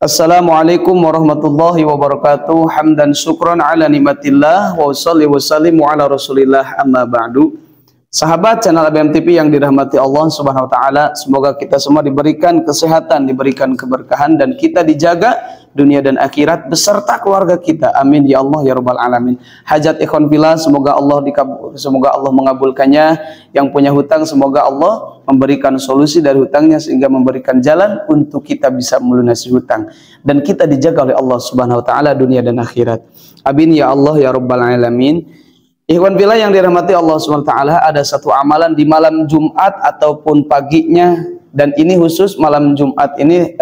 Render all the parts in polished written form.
Assalamualaikum warahmatullahi wabarakatuh. Hamdan syukran ala nikmatillah wa usalli wa sallimu ala rasulillah amma ba'du. Sahabat channel ABM TV yang dirahmati Allah Subhanahu wa taala, semoga kita semua diberikan kesehatan, diberikan keberkahan, dan kita dijaga dunia dan akhirat beserta keluarga kita. Amin ya Allah ya rabbal alamin. Hajat ikhwan fillah semoga Allah mengabulkannya. Yang punya hutang semoga Allah memberikan solusi dari hutangnya sehingga memberikan jalan untuk kita bisa melunasi hutang, dan kita dijaga oleh Allah Subhanahu wa taala dunia dan akhirat. Amin ya Allah ya rabbal alamin. Ikhwan fillah yang dirahmati Allah Subhanahu wa taala, ada satu amalan di malam Jumat ataupun paginya, dan ini khusus malam Jumat ini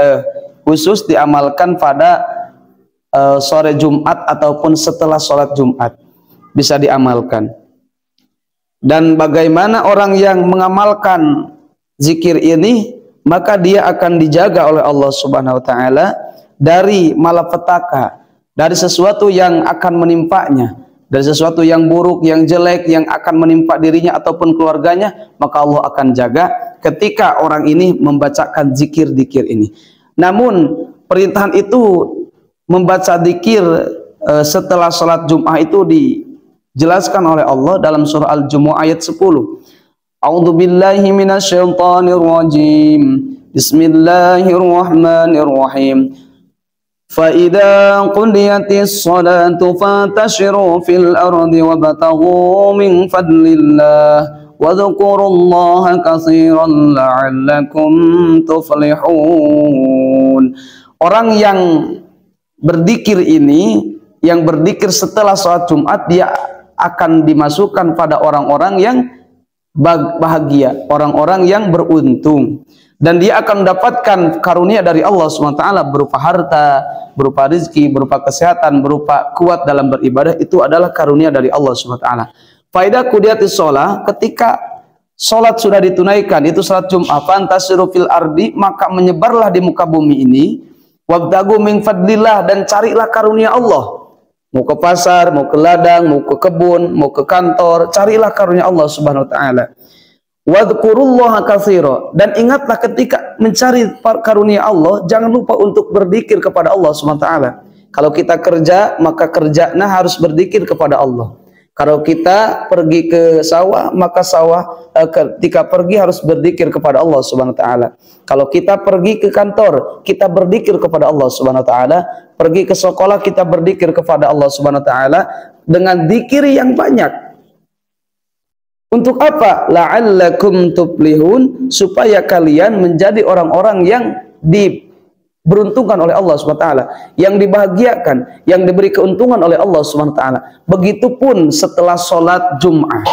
khusus diamalkan pada sore Jumat ataupun setelah sholat Jumat bisa diamalkan. Dan bagaimana orang yang mengamalkan zikir ini, maka dia akan dijaga oleh Allah Subhanahu wa taala dari malapetaka, dari sesuatu yang akan menimpanya, dari sesuatu yang buruk, yang jelek yang akan menimpa dirinya ataupun keluarganya, maka Allah akan jaga ketika orang ini membacakan zikir-zikir ini. Namun perintahan itu membaca zikir setelah sholat Jum'ah itu dijelaskan oleh Allah dalam surah Al-Jumu'ah ayat 10. A'udzu billahi minasyaitonir rajim. Bismillahirrahmanirrahim. Fa idza qudiyatis shalatu fantashiru fil ardi wabtaghu min fadlillah wa dzkurullaha katsiran la'allakum tuflihun. Orang yang berzikir ini, yang berzikir setelah sholat Jumat, dia akan dimasukkan pada orang-orang yang bahagia, orang-orang yang beruntung, dan dia akan mendapatkan karunia dari Allah SWT berupa harta, berupa rezeki, berupa kesehatan, berupa kuat dalam beribadah. Itu adalah karunia dari Allah SWT. Faidah kudiatis sholat, ketika sholat sudah ditunaikan, itu sholat Jum'ah, fantasiru fil ardi, maka menyebarlah di muka bumi ini, wabtagu min fadlillah, dan carilah karunia Allah. Mau ke pasar, mau ke ladang, mau ke kebun, mau ke kantor, carilah karunia Allah Subhanahu wa taala. Wadhkurullaha katsira, dan ingatlah ketika mencari karunia Allah, jangan lupa untuk berzikir kepada Allah Subhanahu wa taala. Kalau kita kerja, maka kerjanya harus berzikir kepada Allah. Kalau kita pergi ke sawah, maka sawah ketika pergi harus berzikir kepada Allah Subhanahu wa taala. Kalau kita pergi ke kantor, kita berzikir kepada Allah Subhanahu wa taala. Pergi ke sekolah, kita berzikir kepada Allah Subhanahu wa taala dengan zikir yang banyak. Untuk apa? La'allakum tuflihun, supaya kalian menjadi orang-orang yang diberuntungkan oleh Allah Subhanahu wa taala, yang dibahagiakan, yang diberi keuntungan oleh Allah Subhanahu wa taala. Begitupun setelah sholat Jum'ah.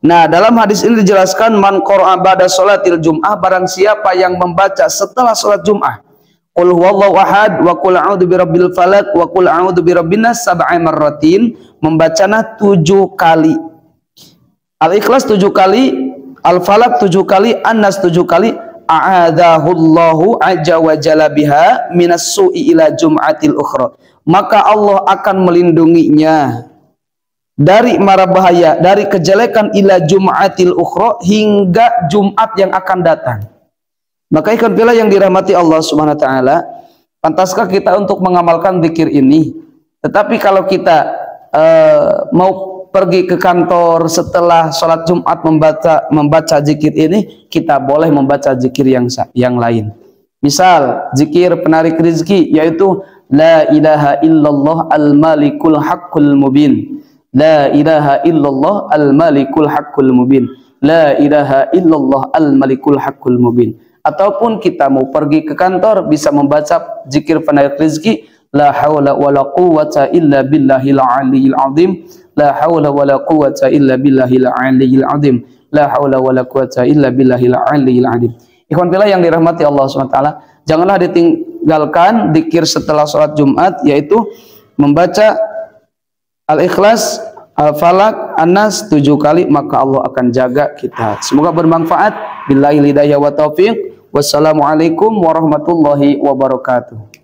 Nah, dalam hadis ini dijelaskan, man qara'a ba'da sholatil Jum'ah, barang siapa yang membaca setelah sholat Jum'ah, qul huwallahu ahad wa qul a'udzu birabbil falaq wa qul a'udzu birabbin nas sab'a marratin, membacana 7 kali. Al-Ikhlas 7 kali, Al-Falaq 7 kali, An-Nas 7 kali, a'adzahullahu azza wa jalla biha minas su'i ila jum'atil ukhra. Maka Allah akan melindunginya dari mara bahaya, dari kejelekan ila jum'atil ukhra, hingga Jumat yang akan datang. Maka ikhwan fillah yang dirahmati Allah Subhanahu wa taala, pantaskah kita untuk mengamalkan zikir ini? Tetapi kalau kita mau pergi ke kantor setelah sholat Jumat membaca zikir ini, kita boleh membaca zikir yang lain. Misal zikir penarik rezeki, yaitu la ilaha illallah al-malikul haqqul mubin. La ilaha illallah al-malikul haqqul mubin. La ilaha illallah al-malikul haqqul mubin. Ataupun kita mau pergi ke kantor, bisa membaca zikir penarik rezeki, la haula wala quwwata illa billahil aliyyil azim. La haula wala quwwata illa billahil aliyyil azim. La haula wala quwwata illa billahil aliyyil azim. Ikhwan fillah yang dirahmati Allah SWT, janganlah ditinggalkan zikir setelah sholat Jumat, yaitu membaca Al-Ikhlas, Al-Falaq, An-Nas 7 kali, maka Allah akan jaga kita. Semoga bermanfaat. Billahi hidayah wa taufiq. Wassalamualaikum warahmatullahi wabarakatuh.